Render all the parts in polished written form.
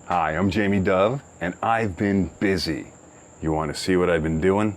Hi, I'm Jamie Dove, and I've been busy. You want to see what I've been doing?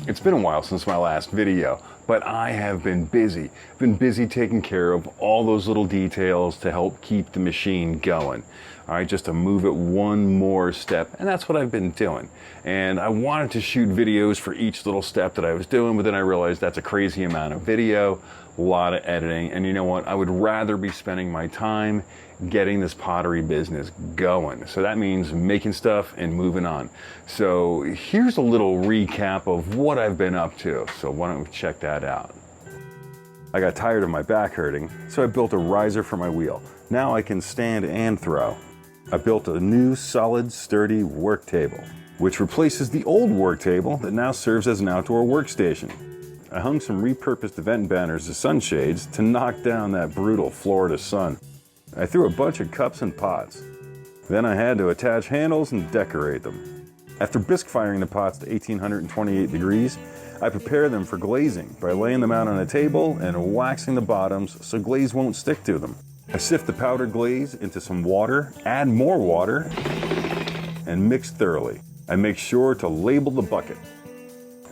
It's been a while since my last video, but I have been busy. Been busy taking care of all those little details to help keep the machine going. All right, just to move it one more step, and that's what I've been doing. And I wanted to shoot videos for each little step that I was doing, but then I realized that's a crazy amount of video, a lot of editing, and you know what? I would rather be spending my time getting this pottery business going. So that means making stuff and moving on. So here's a little recap of what I've been up to. So why don't we check that out? I got tired of my back hurting, so I built a riser for my wheel. Now I can stand and throw. I built a new solid, sturdy work table, which replaces the old work table that now serves as an outdoor workstation. I hung some repurposed event banners as sunshades to knock down that brutal Florida sun. I threw a bunch of cups and pots. Then I had to attach handles and decorate them. After bisque firing the pots to 1828 degrees, I prepare them for glazing by laying them out on a table and waxing the bottoms so glaze won't stick to them. I sift the powdered glaze into some water, add more water, and mix thoroughly. I make sure to label the bucket.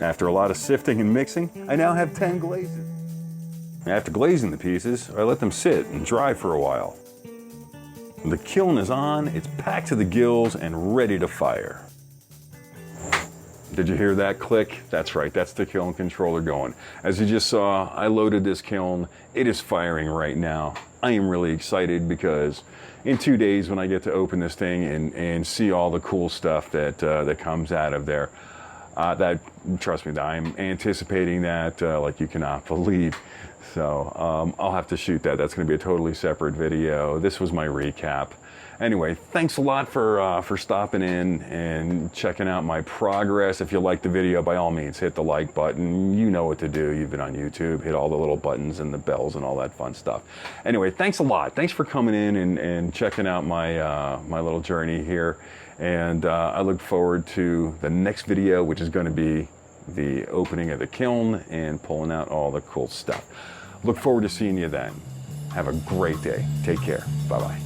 After a lot of sifting and mixing, I now have 10 glazes. After glazing the pieces, I let them sit and dry for a while. The kiln is on, it's packed to the gills and ready to fire. Did you hear that click? That's right, that's the kiln controller going. As you just saw, I loaded this kiln. It is firing right now. I am really excited because in 2 days when I get to open this thing and see all the cool stuff that comes out of there, trust me, I'm anticipating that like you cannot believe. So I'll have to shoot that. That's going to be a totally separate video. This was my recap. Anyway, thanks a lot for stopping in and checking out my progress. If you liked the video, by all means, hit the like button. You know what to do. You've been on YouTube. Hit all the little buttons and the bells and all that fun stuff. Anyway, thanks a lot. Thanks for coming in and checking out my, my little journey here. And I look forward to the next video, which is going to be the opening of the kiln and pulling out all the cool stuff. Look forward to seeing you then. Have a great day. Take care. Bye-bye.